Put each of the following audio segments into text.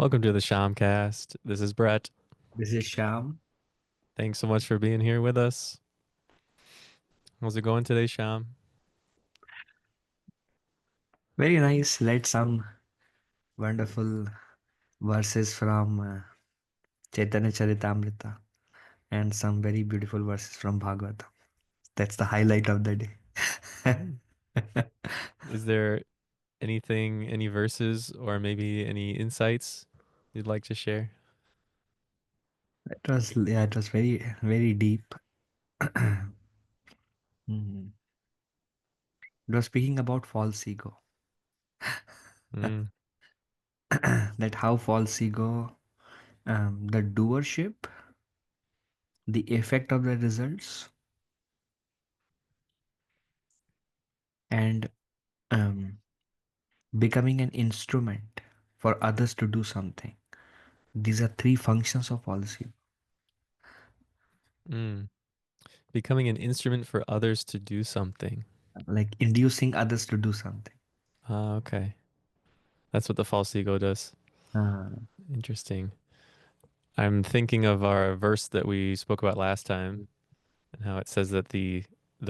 Welcome to the Shyamcast. This is Brett. This is Shyam. Thanks so much for being here with us. How's it going today, Shyam? Very nice. Let some wonderful verses from Chaitanya Charitamrita and some very beautiful verses from Bhagavatam. That's the highlight of the day. Mm. Is there any verses, or maybe any insights you'd like to share? It was very deep. Mhm. It was speaking about false ego. Mm, That how false ego, the doership, the effect of the results, and um, becoming an instrument for others to do something. These are three functions of false ego. mm. Becoming an instrument for others to do something. Like inducing others to do something. Okay. That's what the false ego does. Uh, Interesting. I'm thinking of our verse that we spoke about last time, and how it says that the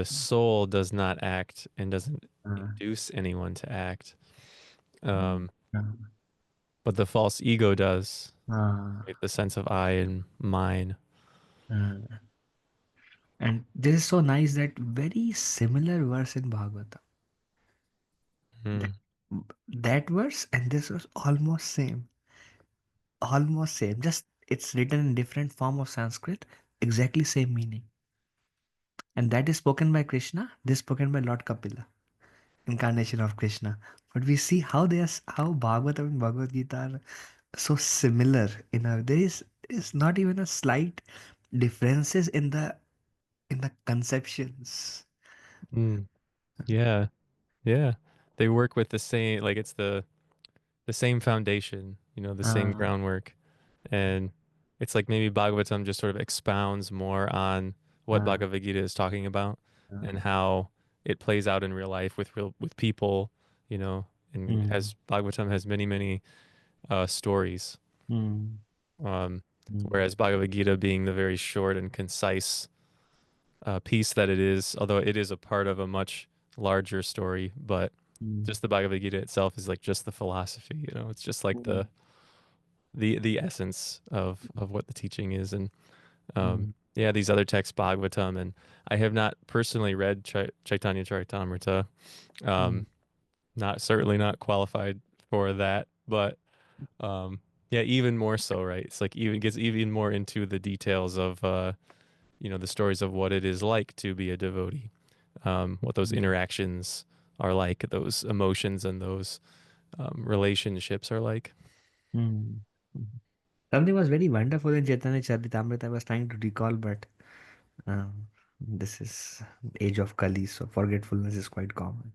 soul does not act and doesn't uh, induce anyone to act. uh, Um, but the false ego does, uh, right? The sense of I and mine. uh. And this is so nice that very similar verse in Bhagavatam. That, Mm, that verse and this was almost same. Almost same. Just it's written in different form of Sanskrit, exactly same meaning. And that is spoken by Krishna, this spoken by Lord Kapila, incarnation of Krishna. But we see how how Bhagavatam and Bhagavad Gita are so similar in a there is not even a slight differences in the conceptions. mm. Yeah, yeah. They work with the same, like it's the same foundation, the same Uh, groundwork. And it's like maybe Bhagavatam just sort of expounds more on what uh, Bhagavad Gita is talking about, and uh, how it plays out in real life with people, and mm, has Bhagavatam has many, many stories. mm, Um, mm, whereas Bhagavad Gita, being the very short and concise piece that it is, although it is a part of a much larger story, but mm, just the Bhagavad Gita itself is like just the philosophy, it's just like mm, the essence of what the teaching is. And mm, yeah, these other texts, Bhagavatam, and I have not personally read Chaitanya Charitamrita. mm, Um, not certainly not qualified for that, but yeah, even more so, right? It's like even gets even more into the details of the stories of what it is like to be a devotee, what those mm, interactions are like, those emotions and those relationships are like. mm, mm. Something was very wonderful in Chaitanya Charitamrita. I was trying to recall, but this is age of Kali, so forgetfulness is quite common.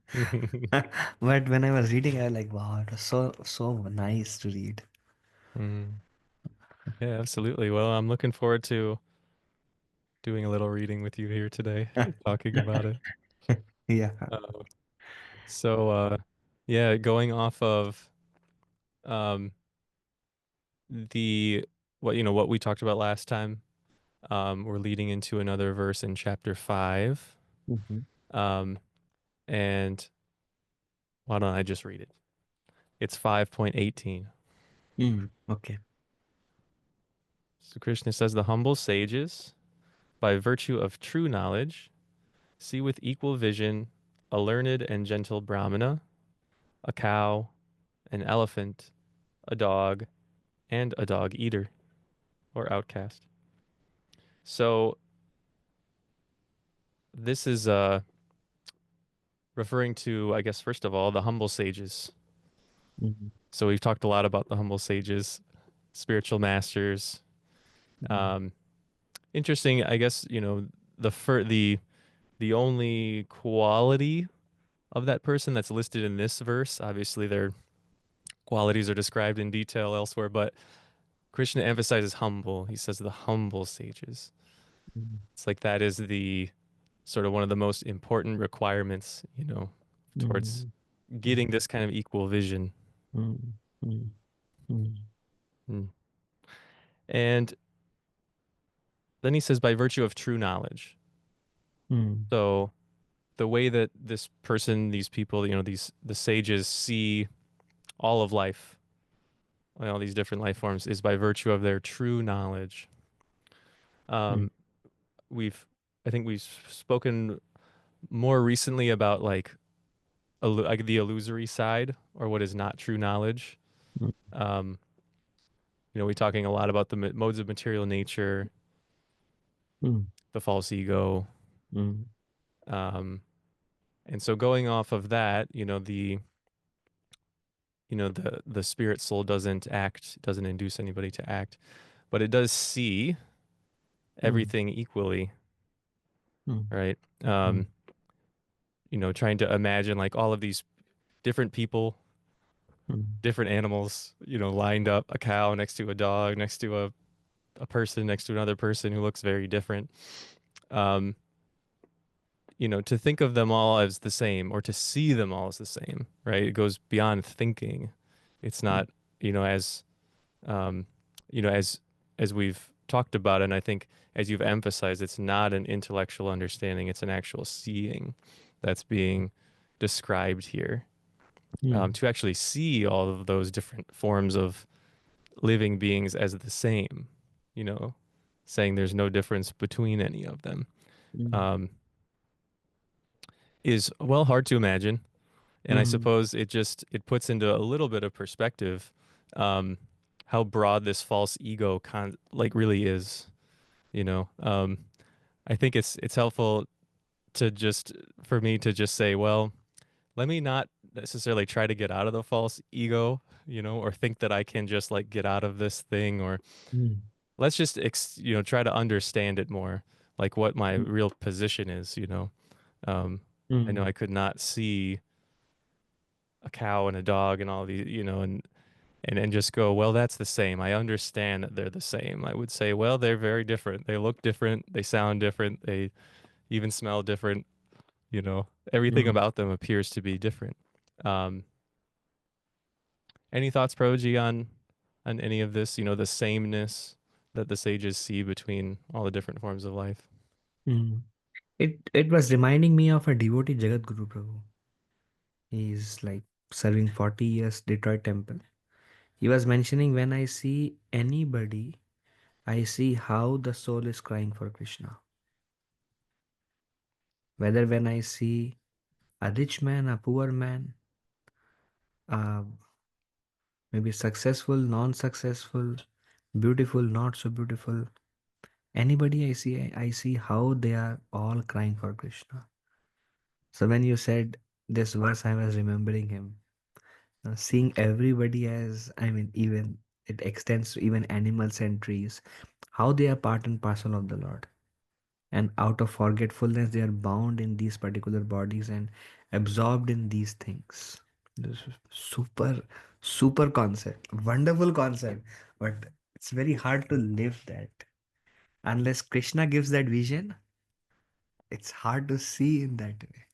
But when I was reading, I was like, wow, it was so nice to read. Mm. Yeah, absolutely. Well, I'm looking forward to doing a little reading with you here today, talking about it. Yeah. Uh, so, yeah, going off of um, the what we talked about last time, we're leading into another verse in chapter 5. Mhm. Um, and why don't I just read it? It's 5.18. Okay. So Krishna says, the humble sages, by virtue of true knowledge, see with equal vision a learned and gentle Brahmana, a cow, an elephant, a dog, and a dog eater or outcast. So this is referring to, I guess, first of all, the humble sages. Mhm. So we've talked a lot about the humble sages, spiritual masters. Mhm. Um, Interesting, I guess, the fir the only quality of that person that's listed in this verse, obviously their qualities are described in detail elsewhere, but Krishna emphasizes humble. He says the humble sages. Mhm. It's like that is the sort of one of the most important requirements, towards Mhm. getting this kind of equal vision. Mhm. Mhm. Mhm. Mm. And then he says, by virtue of true knowledge. Mm, So the way that this person, these people, these the sages see all of life, all these different life forms, is by virtue of their true knowledge. mm, Um, we've, I think we've spoken more recently about like the illusory side or what is not true knowledge. mm, Um, we're talking a lot about the modes of material nature, mm, the false ego. mm, Um, and so going off of that, the spirit soul doesn't act, doesn't induce anybody to act, but it does see mm, everything equally, mm, right? mm, Um, trying to imagine like all of these different people, mm, different animals, lined up, a cow next to a dog, next to a person, next to another person who looks very different. Um, to think of them all as the same or to see them all as the same, right? It goes beyond thinking. It's mm, not, as um, as we've talked about, and I think as you've emphasized, it's not an intellectual understanding, it's an actual seeing that's being described here. mm, To actually see all of those different forms of living beings as the same, you know, saying there's no difference between any of them, mm, um, is well hard to imagine. And I mm, suppose it puts into a little bit of perspective um, how broad this false ego like really is. I think it's helpful to just for me to just say, well, let me not necessarily try to get out of the false ego, or think that I can just like get out of this thing, or mm, let's just try to understand it more, like what my real position is. Um, I know mm, I could not see a cow and a dog and all these, and just go, well, that's the same. I understand that they're the same. I would say, well, they're very different. They look different. They sound different. They even smell different. Everything mm, about them appears to be different. Um, any thoughts, Proji, on any of this? The sameness that the sages see between all the different forms of life. mm. It was reminding me of a devotee Jagat Guru Prabhu. He's like serving 40 years Detroit temple. He was mentioning when I see anybody, I see how the soul is crying for Krishna. Whether when I see a rich man, a poor man, uh, maybe successful, non-successful, beautiful, not so beautiful. Anybody I see how they are all crying for Krishna. So when you said this verse, I was remembering him. Seeing everybody as, I mean, even it extends to even animals and trees, how they are part and parcel of the Lord. And out of forgetfulness, they are bound in these particular bodies and absorbed in these things. This is super concept, wonderful concept, but it's very hard to live that. Unless Krishna gives that vision, it's hard to see in that way.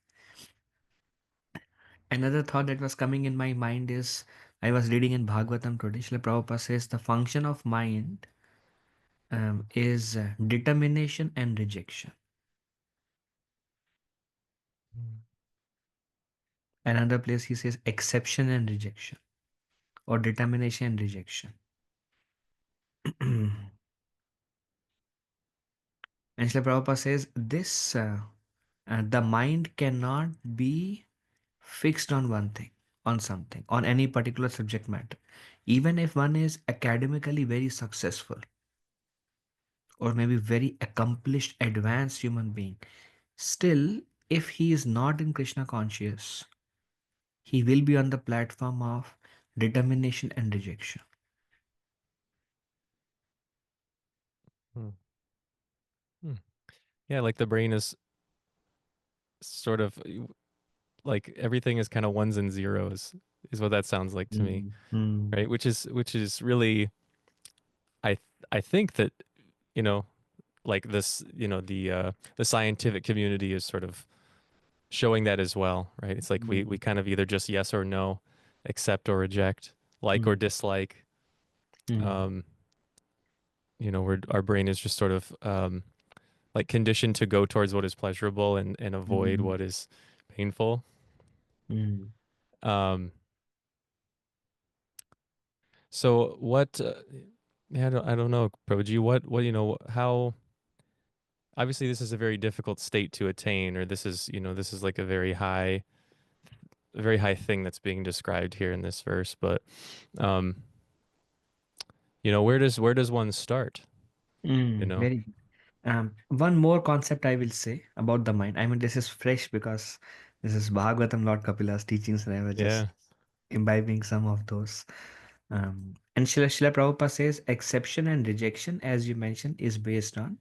Another thought that was coming in my mind is I was reading in Bhagavatam today. Srila Prabhupada says the function of mind is determination and rejection. Another place he says exception and rejection or determination and rejection. And Srila Prabhupada says this the mind cannot be fixed on one thing, on something, on any particular subject matter. Even if one is academically very successful or maybe very accomplished, advanced human being, still, if he is not in Krishna conscious, he will be on the platform of determination and rejection. Hmm. Hmm. Yeah, like the brain is sort of like everything is kind of ones and zeros, is what that sounds like to me, Mm, mm, right? Which is really, I I think that you know like this, the scientific community is sort of showing that as well, right? It's like we mm, kind of either just yes or no, accept or reject, like or mm, dislike. Mm. Um, our brain is just sort of like conditioned to go towards what is pleasurable and avoid Mm. what is painful. Mm. Um, so what? Yeah, I don't know, Prabhuji. What how? Obviously, this is a very difficult state to attain, or this is like a very high thing that's being described here in this verse. But um, where does one start? You know? Very good. One more concept I will say about the mind. I mean, this is fresh because this is Bhagavatam, Lord Kapila's teachings, and I was just Yeah. imbibing some of those. And Srila Prabhupada says exception and rejection, as you mentioned, is based on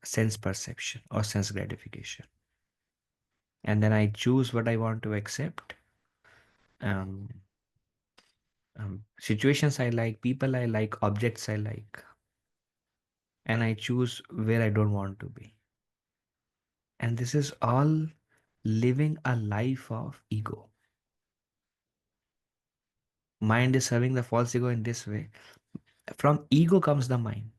sense perception or sense gratification. And then I choose what I want to accept. Um, Situations I like, people I like, objects I like, and I choose where I don't want to be. And this is all living a life of ego. Mind is serving the false ego in this way. From ego comes the mind,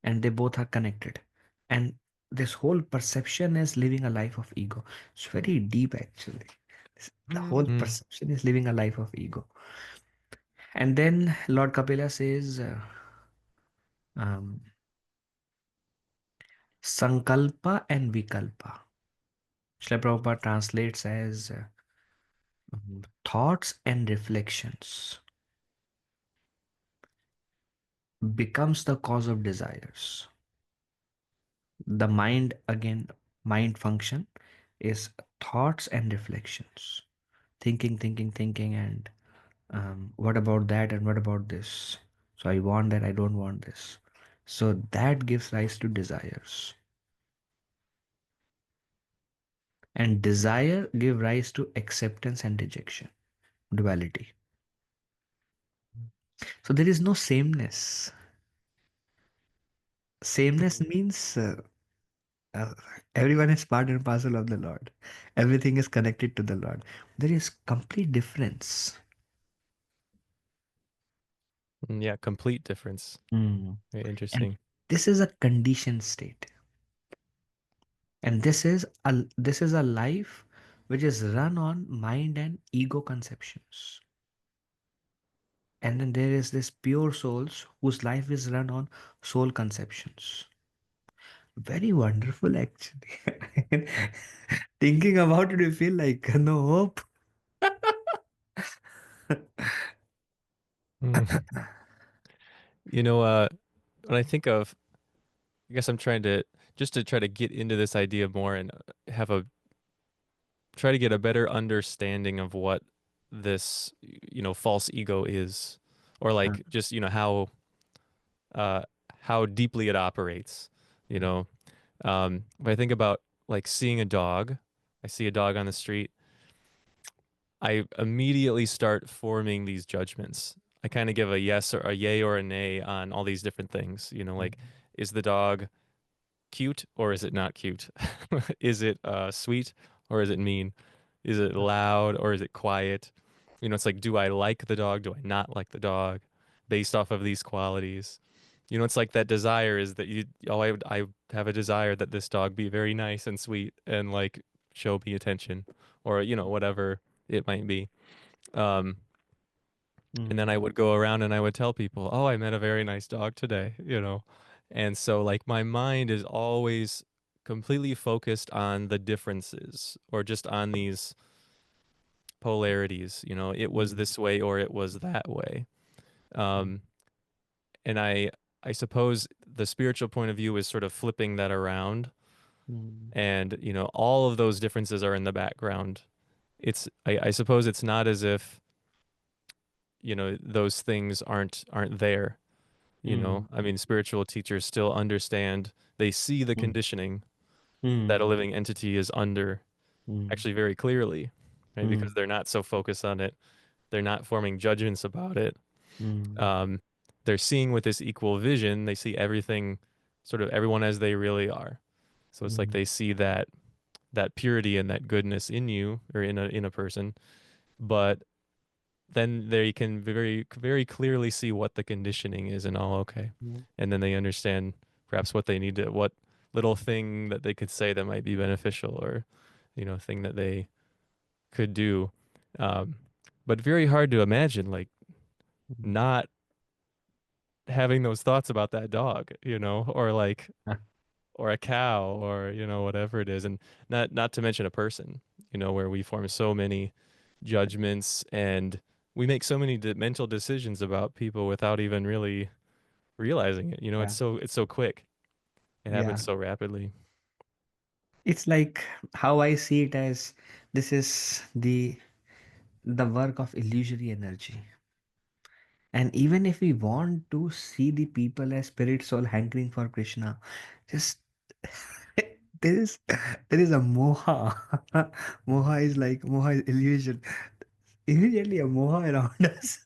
and they both are connected. And this whole perception is living a life of ego. It's very deep, actually. The whole Mm. perception is living a life of ego. And then Lord Kapila says, um, Sankalpa and Vikalpa. Srila Prabhupada translates as thoughts and reflections becomes the cause of desires. The mind, again, mind function is thoughts and reflections. Thinking, and what about that and what about this? So I want that, I don't want this. So that gives rise to desires. And desire give rise to acceptance and rejection, duality. So there is no sameness. Sameness means uh, everyone is part and parcel of the Lord. Everything is connected to the Lord. There is complete difference. Yeah, complete difference. Mm. Very And interesting. this is a conditioned state. And this is a life which is run on mind and ego conceptions. And then there is this pure souls whose life is run on soul conceptions. Very wonderful, actually. Thinking about it, you feel like no hope. Mm. When I think of, I guess I'm trying to just to try to get into this idea more and have a try to get a better understanding of what this, false ego is, or Uh, like just, uh, how deeply it operates. You know, if I think about like seeing a dog, I see a dog on the street, I immediately start forming these judgments. I kind of give a yes or a yay or a nay on all these different things. Like, is the dog cute or is it not cute? Is it sweet or is it mean? Is it loud or is it quiet? It's like, do I like the dog? Do I not like the dog based off of these qualities? It's like that desire is that I have a desire that this dog be very nice and sweet and like show me attention or, whatever it might be. Um, and then mm, I would go around and I would tell people, "Oh, I met a very nice dog today." And so like my mind is always completely focused on the differences or just on these polarities, it was mm, this way or it was that way. Um, and I suppose the spiritual point of view is sort of flipping that around mm, and, all of those differences are in the background. I suppose it's not as if, those things aren't there. mm, I mean, spiritual teachers still understand, they see the mm, conditioning that a mm, living entity is under mm, actually very clearly, right? Because mm, they're not so focused on it. They're not forming judgments about it. mm, Um, they're seeing with this equal vision, they see everything, sort of everyone as they really are. So it's like mm, they see that purity and that goodness in you or in a person, but then they can very clearly see what the conditioning is and all okay. Mm. And then they understand perhaps what they need to, what little thing that they could say that might be beneficial or, thing that they could do. Um, but very hard to imagine like Mm. not having those thoughts about that dog, or like or a cow or whatever it is, and not to mention a person, where we form so many judgments and we make so many mental decisions about people without even really realizing it. Yeah. It's so quick. It Yeah. happens so rapidly. It's like how I see it as this is the work of illusory energy. And even if we want to see the people as spirit soul hankering for Krishna, just there is there is a moha. Moha is like moha is illusion. Immediately a moha around us.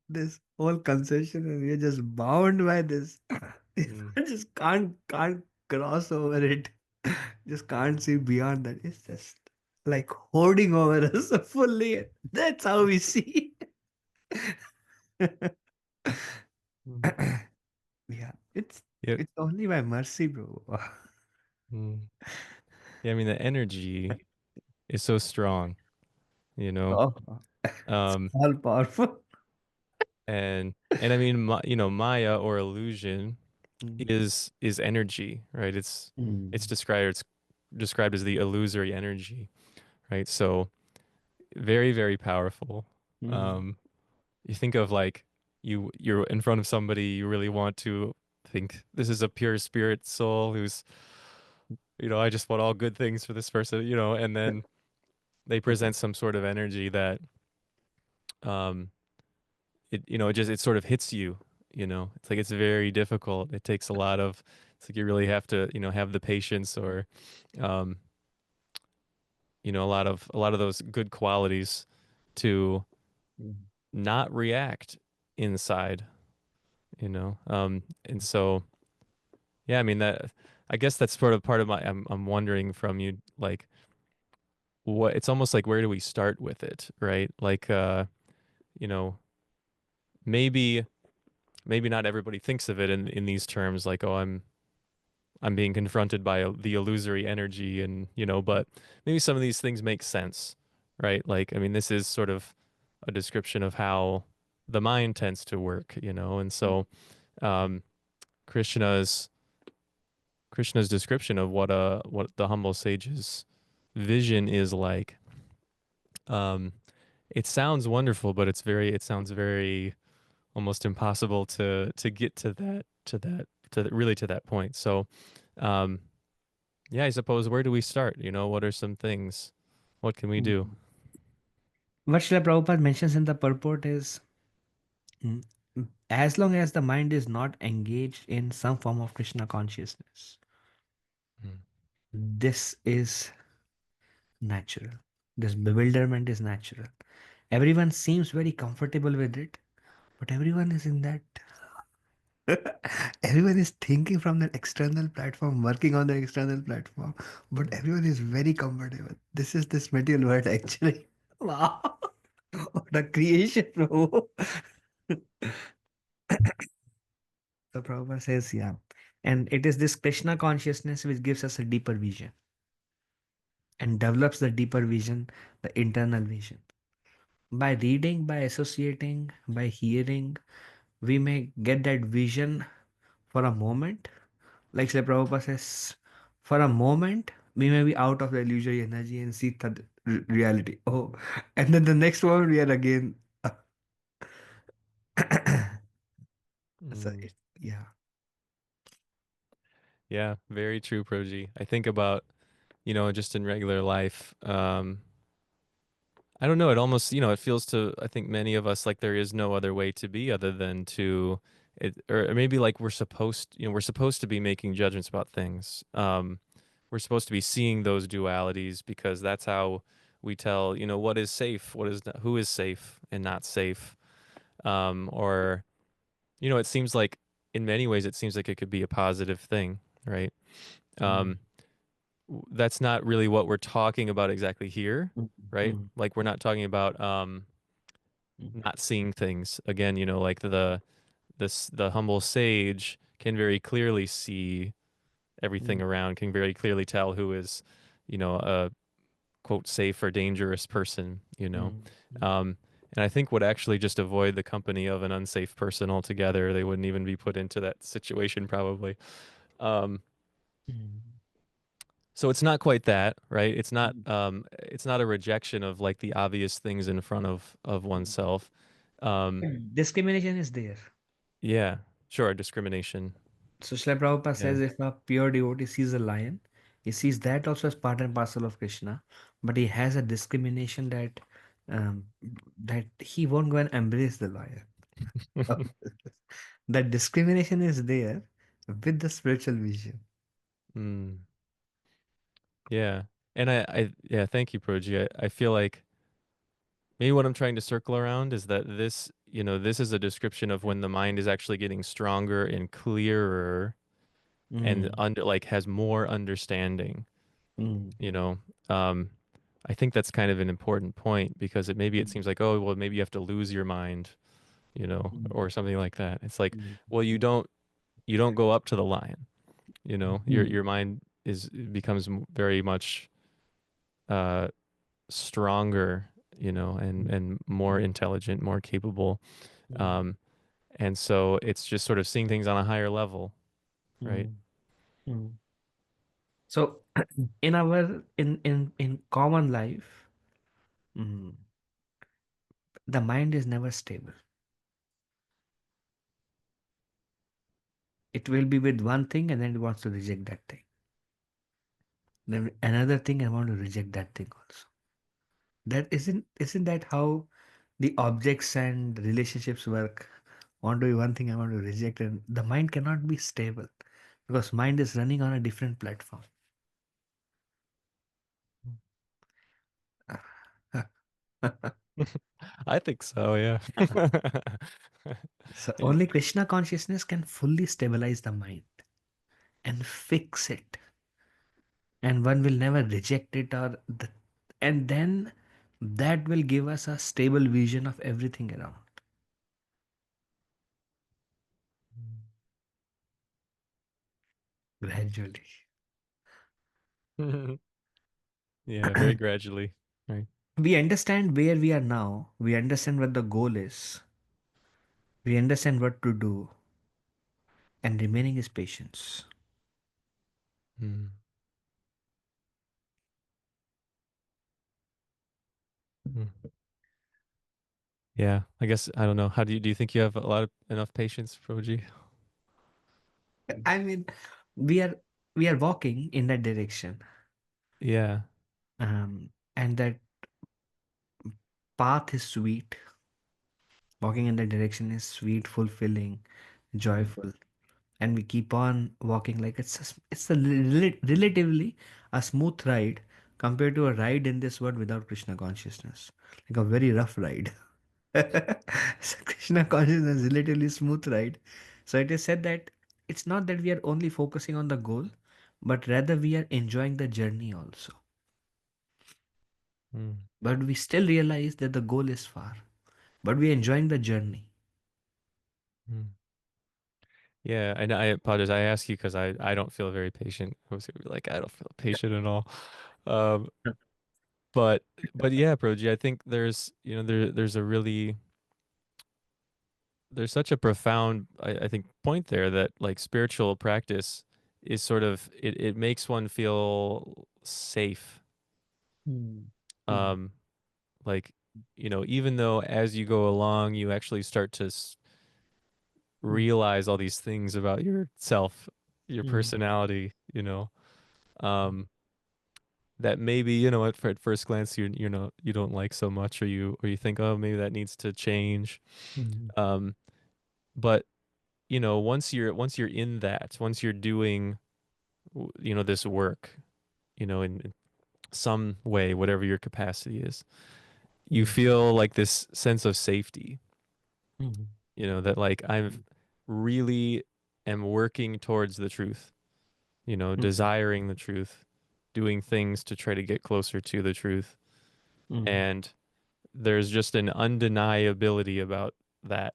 This whole concession and we're just bound by this. Mm, Just can't cross over it. Just can't see beyond that. It's just like holding over us fully. That's how we see. mm. Yeah, it's Yeah. it's only by mercy, bro. Mm. Yeah, I mean the energy is so strong, you know. Oh, it's Um all powerful. and I mean Maya or illusion Mm. is energy, right? It's Mm. described as the illusory energy, right? So very, very powerful. Mm. Um, you think of like you're in front of somebody you really want to think this is a pure spirit soul who's, I just want all good things for this person, and then they present some sort of energy that um it sort of hits you, It's like it's very difficult. It takes a lot of it's like you really have to, have the patience or um a lot of those good qualities to Mm. not react inside, and so yeah, I mean that I guess that's sort of part of my I'm wondering from you like what it's almost like where do we start with it, right? Like you know, maybe maybe not everybody thinks of it in these terms like oh I'm being confronted by the illusory energy and but maybe some of these things make sense, right? Like I mean this is sort of a description of how the mind tends to work, and so um Krishna's Krishna's description of what the humble sage's vision is like. Um, it sounds wonderful, but it sounds very almost impossible to get really to that point. So, um, yeah, I suppose where do we start? What are some things? What can we do? Mm. What Srila Prabhupada mentions in the purport is mm, as long as the mind is not engaged in some form of Krishna consciousness, Mm, this is natural. This bewilderment is natural. Everyone seems very comfortable with it, but everyone is in that. Everyone is thinking from that external platform, working on the external platform, but mm, everyone is very comfortable. This is this material world actually. Wow. What a creation, bro. The Prabhupada says, yeah. And it is this Krishna consciousness which gives us a deeper vision and develops the deeper vision, the internal vision. By reading, by associating, by hearing, we may get that vision for a moment. Like Srila Prabhupada says, for a moment, we may be out of the illusory energy and see the reality. Oh, and then the next moment, we are again. So mm. yeah. Yeah, very true, Proji. I think about, just in regular life, I don't know. It almost, it feels to, I think many of us like there is no other way to be other than to it, or maybe like we're supposed to be making judgments about things. We're supposed to be seeing those dualities because that's how we tell, what is safe, what is not, who is safe and not safe. Or, it seems like in many ways, it seems like it could be a positive thing, right? Mm. Um, that's not really what we're talking about exactly here, Mm, right? mm, Like we're not talking about mm, not seeing things. Again, like the humble sage can very clearly see everything mm, around, can very clearly tell who is, a quote safe or dangerous person. mm, mm, Um, and I think would actually just avoid the company of an unsafe person altogether. They wouldn't even be put into that situation probably. Um, mm, so it's not quite that, right? mm, It's not a rejection of like the obvious things in front of mm. oneself. Um, Discrimination is there. yeah, sure, discrimination. So Srila Prabhupada Yeah. says if a pure devotee sees a lion, he sees that also as part and parcel of Krishna, but he has a discrimination um, that he won't go and embrace the lion. That discrimination is there with the spiritual vision. Mm, yeah. And yeah, thank you, Proji. I feel like maybe what I'm trying to circle around is that this is a description of when the mind is actually getting stronger and clearer and Mm, under like has more understanding, mm, you know. Um, I think that's kind of an important point because it mm, seems like, oh, well, maybe you have to lose your mind, mm, or something like that. It's like, mm, well, you don't go up to the lion, your mm, your mind becomes very much uh stronger, mm, and more intelligent, more capable. mm, Um, and so it's just sort of seeing things on a higher level, right? mm, mm. So in our in common life, mm, the mind is never stable. It will be with one thing and then it wants to reject that thing. Then another thing and want to reject that thing also. That isn't that how the objects and relationships work? Want to be one thing, I want to reject it. The mind cannot be stable because mind is running on a different platform. I think so, yeah. So And only Krishna consciousness can fully stabilize the mind and fix it. And one will never reject it and then that will give us a stable vision of everything around gradually. yeah, very gradually, right? We understand where we are now, we understand what the goal is, we understand what to do, and remaining is patience. Mm. Mm. Yeah, I guess I don't know. How do you think you have a lot of enough patience, Proji? I mean, we are we are walking in that direction, Yeah. and that path is sweet. Walking in that direction is sweet, fulfilling, joyful, and we keep on walking like it's relatively a smooth ride compared to a ride in this world without Krishna consciousness, like a very rough ride. So Krishna consciousness is relatively smooth ride. So it is said that it's not that we are only focusing on the goal, but rather we are enjoying the journey also. Mm. But we still realize that the goal is far, but we are enjoying the journey. Mm. Yeah, and I apologize. I ask you because I don't feel very patient. I was gonna be like, I don't feel patient at all. Um, but but yeah, Proji, I think there's such a profound I think point there that like spiritual practice is sort of it makes one feel safe. Mm, mm, Um, like even though as you go along, you actually start to mm, realize all these things about yourself, your mm, personality, um, that maybe, at first glance you don't like so much, or you think, oh, maybe that needs to change. mm, Um, but once you're in that, once you're doing, this work, in some way, whatever your capacity is, you mm, feel like this sense of safety, mm, that like I've really am working towards the truth, mm, desiring the truth, doing things to try to get closer to the truth. Mm, And there's just an undeniability about that,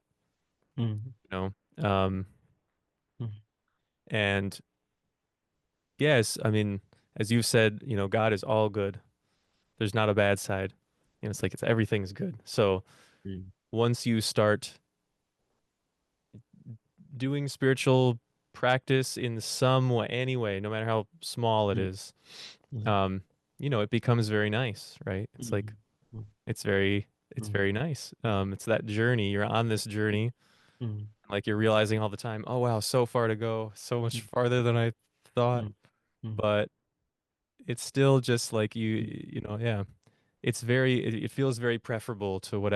mm, you know. mm, And yes, I mean, as you said, God is all good. There's not a bad side. It's like it's everything's good. So mm, once you start doing spiritual practice in some way, anyway, no matter how small it mm, is, mm, um, it becomes very nice, right? It's like mm, mm, it's very nice. It's that journey. You're on this journey, mm, like you're realizing all the time, oh wow, so far to go, so much farther than I thought. mm, mm, But it's still just like mm, yeah. It feels very preferable to what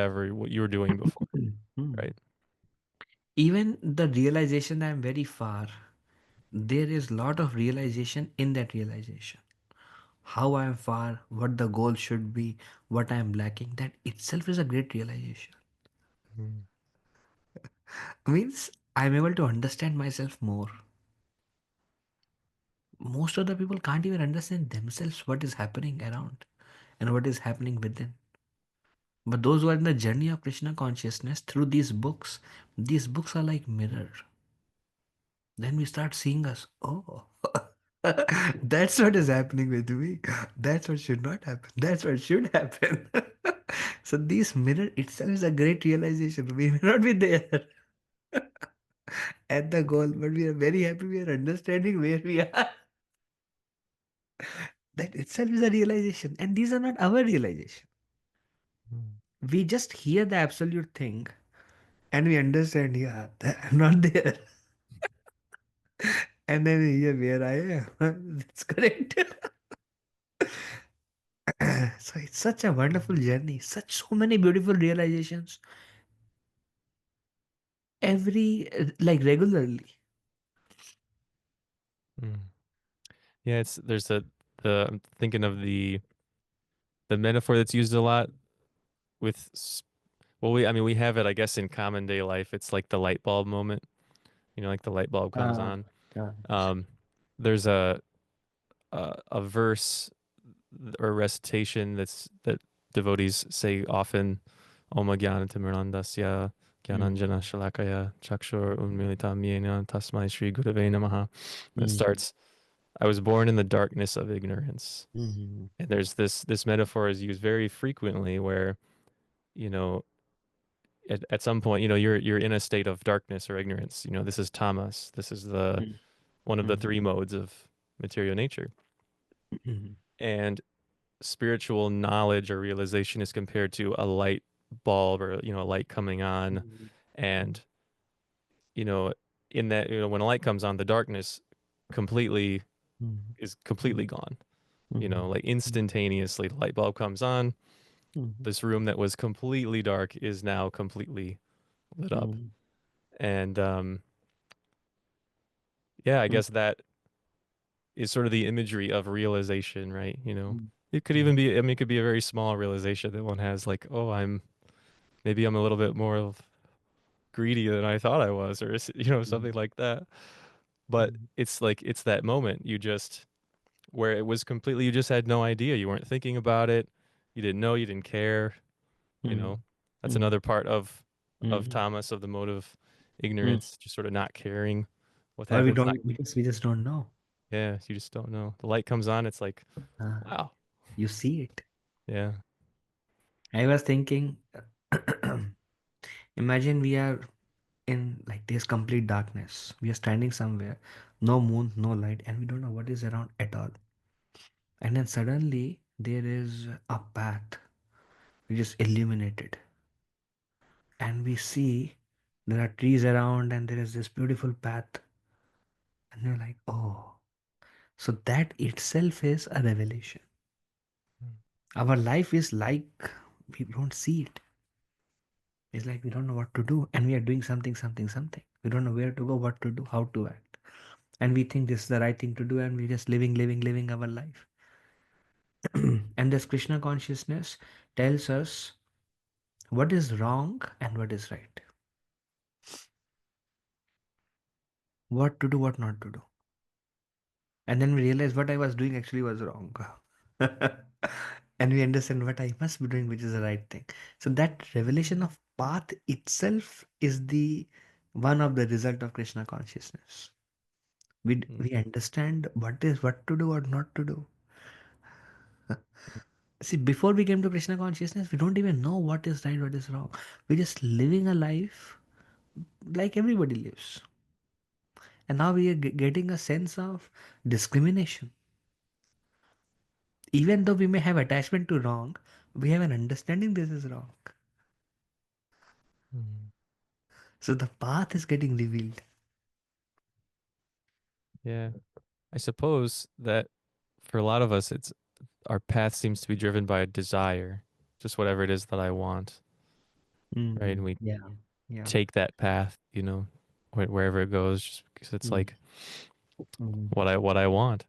you were doing before, mm, mm. right? Even the realization that I'm very far, there is lot of realization in that realization. How I am far, what the goal should be, what I am lacking, that itself is a great realization. Mm. Means I'm able to understand myself more. Most of the people can't even understand themselves what is happening around and what is happening within. But those who are in the journey of Krishna consciousness through these books are like mirror. Then we start seeing us. Oh, that's what is happening with me. That's what should not happen. That's what should happen. So this mirror itself is a great realization. We may not be there at the goal, but we are very happy we are understanding where we are. That itself is a realization. And these are not our realization. Mm. We just hear the absolute thing and we understand, yeah, I'm not there. And then we hear where I am. That's correct. So it's such a wonderful journey, such so many beautiful realizations every like regularly. Mm. Yeah, I'm thinking of the metaphor that's used a lot with well, I mean, we have it, I guess, in common day life. It's like the light bulb moment, like the light bulb comes Ah, on. ah. Um, there's a verse or recitation that devotees say often, Om Jnanatimmirandasya Mm, Jnananjana Shalakaya Chakshur Unmilitam Yena Tasmai Shri Gurave Namaha. That mm, starts, I was born in the darkness of ignorance. mm, And there's this metaphor is used very frequently where, you know, at some point, you're in a state of darkness or ignorance. This is tamas. This is the mm, one of the mm, three modes of material nature. mm, And spiritual knowledge or realization is compared to a light bulb or a light coming on. mm, And you know in that, when a light comes on, the darkness completely mm, is completely gone. mm, Like mm, instantaneously the light bulb comes on. mm, This room that was completely dark is now completely lit up. mm, And yeah, I mm, guess that is sort of the imagery of realization, right? mm, It could even be, I mean, it could be a very small realization that one has, like, oh, maybe I'm a little bit more greedy than I thought I was, or mm, something like that. But mm, it's like it's that moment where it was completely, you just had no idea. You weren't thinking about it. You didn't know, you didn't care, you know. mm, That's mm, another part of mm, Thomas, of the mode of mm. ignorance, just sort of not caring what Or we happens. Not, don't because we just don't know. yeah, you just don't know. The light comes on, it's like, Ah, wow. you see it. Yeah. I was thinking, imagine we are in like there's complete darkness. We are standing somewhere, no moon, no light, and we don't know what is around at all. And then suddenly there is a path which is illuminated, and we see there are trees around, and there is this beautiful path, and you're like, oh, so that itself is a revelation. Our life is like we don't see it. It's like we don't know what to do, and we are doing something, something, something. We don't know where to go, what to do, how to act. And we think this is the right thing to do, and we're just living our life. And this Krishna consciousness tells us what is wrong and what is right, what to do, what not to do. And then we realize what I was doing actually was wrong. And we understand what I must be doing, which is the right thing. So that revelation of path itself is the one of the result of Krishna consciousness. We understand what to do or not to do. See, before we came to Krishna consciousness, we don't even know what is right, what is wrong. We're just living a life like everybody lives. And now we are getting a sense of discrimination. Even though we may have attachment to wrong, we have an understanding this is wrong. Mm. So the path is getting revealed. Yeah. I suppose that for a lot of us, it's our path seems to be driven by a desire, just whatever it is that I want, right? And we Yeah, yeah. take that path, wherever it goes, just because it's Mm, like mm, what I want.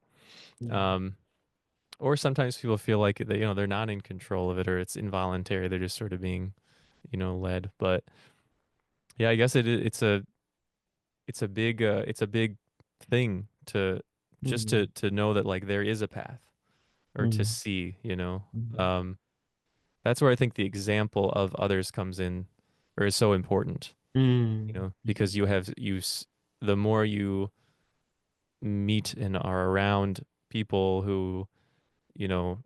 yeah. Um, or sometimes people feel like they're not in control of it, or it's involuntary. They're just sort of being, led. But yeah, I guess it's a big thing to just Mm, to know that like there is a path or to mm, see. mm, Um, that's where I think the example of others comes in or is so important, mm, because the more you meet and are around people who, you know,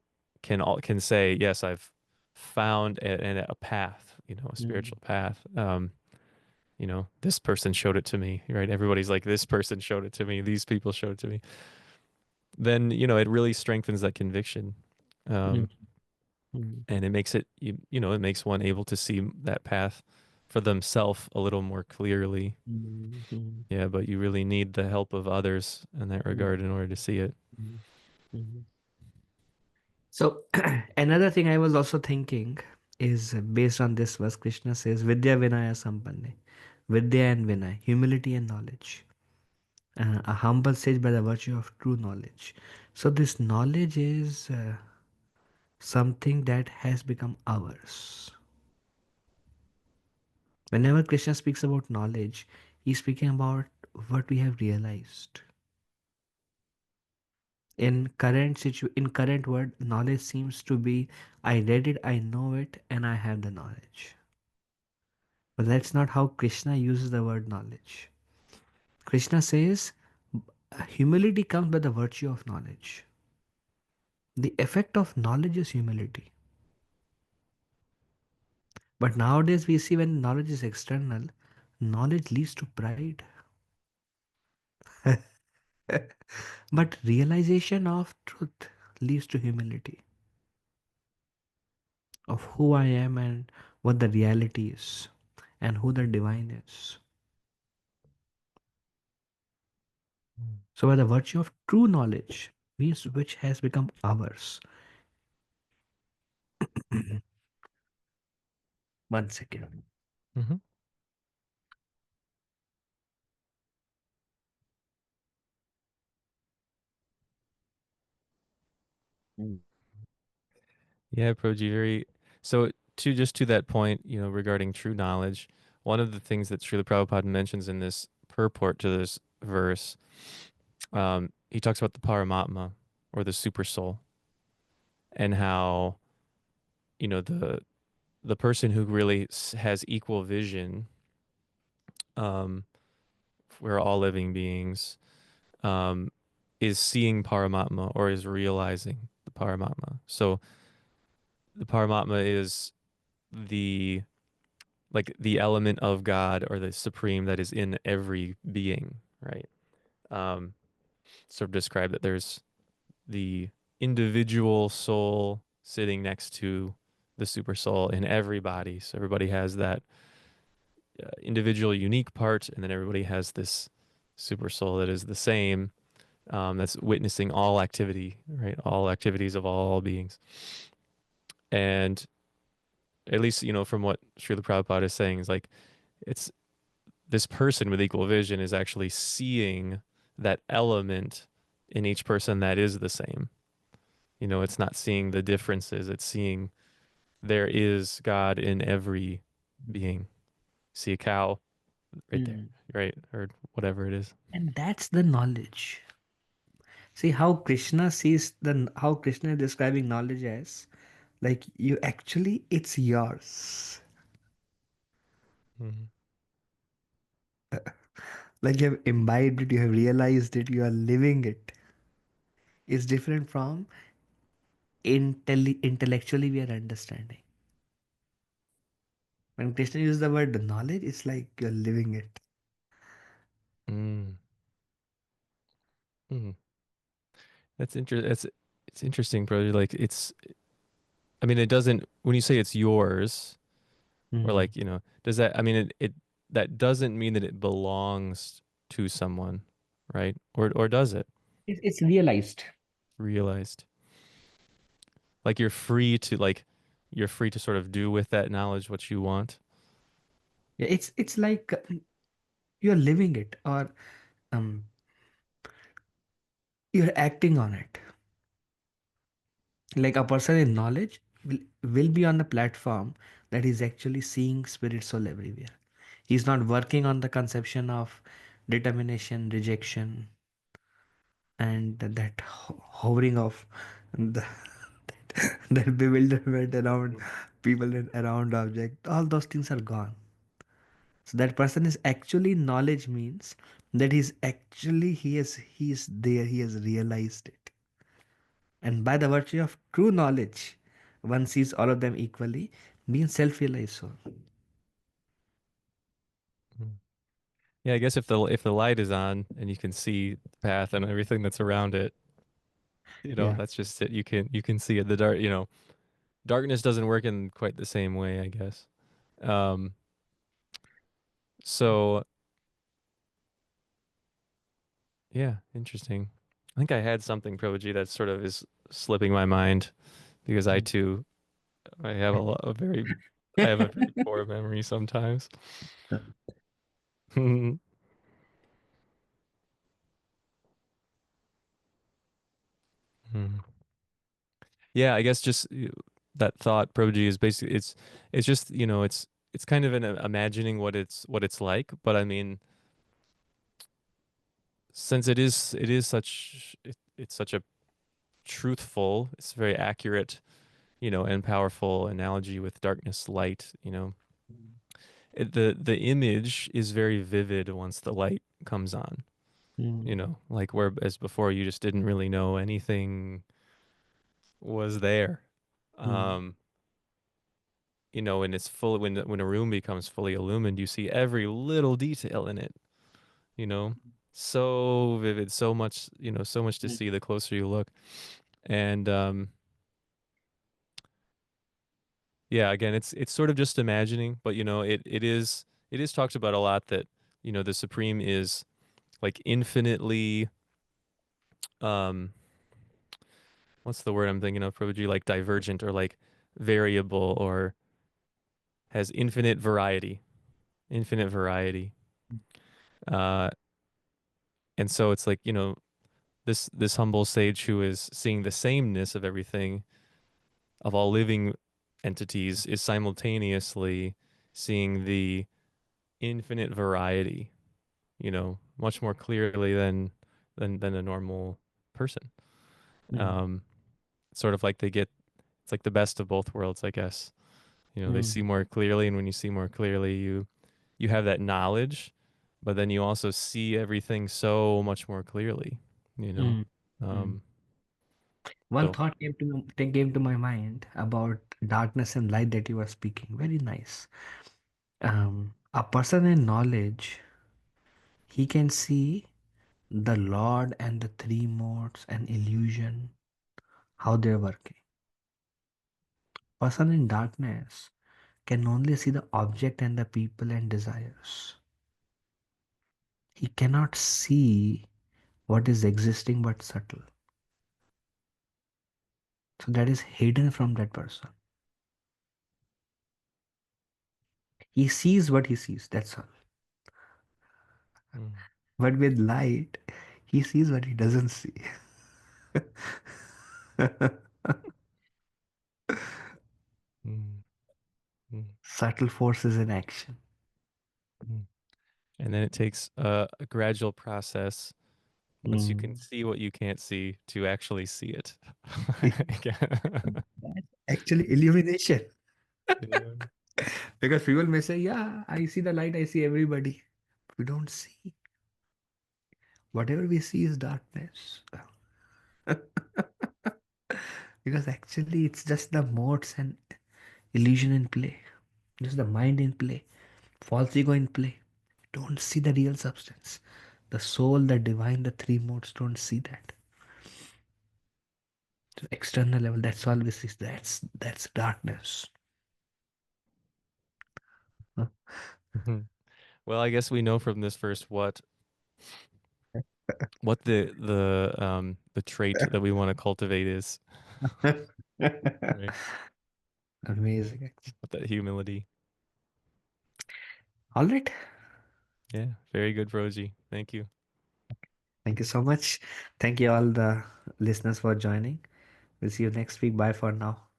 can say, yes, I've found a path, a mm, spiritual path. This person showed it to me, right? Everybody's like, this person showed it to me. These people showed it to me. Then, it really strengthens that conviction. mm, Um, mm, and it makes it makes one able to see that path for themselves a little more clearly. mm, mm, Yeah, but you really need the help of others in that mm, regard in order to see it. mm, mm. So another thing I was also thinking is based on this verse, Krishna says, Vidya Vinaya Sampanne. Vidya and Vinay, humility and knowledge. A humble sage by the virtue of true knowledge. So this knowledge is something that has become ours. Whenever Krishna speaks about knowledge, he's speaking about what we have realized. In current word, knowledge seems to be I read it, I know it, and I have the knowledge. But that's not how Krishna uses the word knowledge. Krishna says humility comes by the virtue of knowledge. The effect of knowledge is humility. But nowadays we see when knowledge is external, knowledge leads to pride. But realization of truth leads to humility of who I am and what the reality is and who the divine is. Mm. So, by the virtue of true knowledge, means which has become ours. One second. Mm-hmm. Mm. Yeah, Proji, so to that point, regarding true knowledge, one of the things that Srila Prabhupada mentions in this purport to this verse, he talks about the Paramatma or the super soul, and how, the person who really has equal vision, um, we're all living beings, um, is seeing Paramatma or is realizing the Paramatma. So the Paramatma is the the element of God or the supreme that is in every being, right? Um, sort of describe that there's the individual soul sitting next to the super soul in everybody. So everybody has that individual unique part, and then everybody has this super soul that is the same, that's witnessing all activity, right? All activities of all beings. And at least, from what Srila Prabhupada is saying, is like it's this person with equal vision is actually seeing that element in each person that is the same. It's not seeing the differences, it's seeing there is God in every being. See a cow right there, Mm. right? Or whatever it is. And that's the knowledge. See how Krishna sees how Krishna is describing knowledge as like you actually it's yours. Mm-hmm. Like you have imbibed it, you have realized it, you are living it. It's different from intellectually we are understanding. When Krishna uses the word knowledge, it's like you're living it. Mm. Mm. That's interesting. It's interesting, brother. Like it's. I mean, it doesn't. When you say it's yours, or Mm. like does that? I mean, it that doesn't mean that it belongs to someone, right? Or does it? It's realized. Realized. Like you're free to sort of do with that knowledge what you want. Yeah, it's like you're living it or um you're acting on it. Like a person in knowledge will be on the platform that is actually seeing spirit soul everywhere. He's not working on the conception of determination, rejection, and that hovering of the, that bewilderment around people and around object. All those things are gone. So that person is actually knowledge means that he is there, he has realized it. And by the virtue of true knowledge, one sees all of them equally, means self-realized soul. Mm. Yeah, I guess if the light is on and you can see the path and everything that's around it, Yeah. that's just it. You can see it. The darkness doesn't work in quite the same way, I guess. Um, so yeah, interesting. I think I had something, Prodigy, that sort of is slipping my mind because I too I have I have a very poor memory sometimes. Hmm. Yeah, I guess just that thought prodigy is basically it's just it's kind of an imagining what it's like, but I mean since it is it's such a truthful, it's very accurate, and powerful analogy with darkness light, the image is very vivid once the light comes on, Mm, like whereas before you just didn't really know anything was there. mm, Um, when it's full when a room becomes fully illumined, you see every little detail in it, you know, so vivid, so much to mm, see the closer you look. And yeah, again, it's sort of just imagining, but it is talked about a lot that, the supreme is like infinitely um what's the word I'm thinking of, Prabhuji, like divergent or like variable or has infinite variety. Uh and so it's like, this humble sage who is seeing the sameness of everything, of all living entities, is simultaneously seeing the infinite variety, much more clearly than a normal person. mm, Um, Sort of like it's like the best of both worlds, I guess. They see mm, more clearly, and when you see more clearly, you have that knowledge, but then you also see everything so much more clearly, you know. mm, mm. Um, One so. thought came to my mind about darkness and light that you were speaking. Very nice. A person in knowledge, he can see the Lord and the three modes and illusion, how they're working. Person in darkness can only see the object and the people and desires. He cannot see what is existing but subtle. So that is hidden from that person. He sees what he sees, that's all. Mm, But with light, he sees what he doesn't see. mm, mm, Subtle forces in action. mm. And then it takes a gradual process Once you can Mm. see what you can't see, to actually see it. That's actually illumination. Yeah. Because people may say, yeah, I see the light, I see everybody. We don't see. Whatever we see is darkness. Because actually, it's just the modes and illusion in play, just the mind in play, false ego in play. Don't see the real substance. The soul, the divine, the three modes don't see that. So external level, that's all we see. That's darkness. Mhm. Well, I guess we know from this verse what the trait that we want to cultivate is, right? Amazing. What that humility. All right. Yeah, very good, Roji. Thank you. Thank you so much. Thank you all the listeners for joining. We'll see you next week. Bye for now.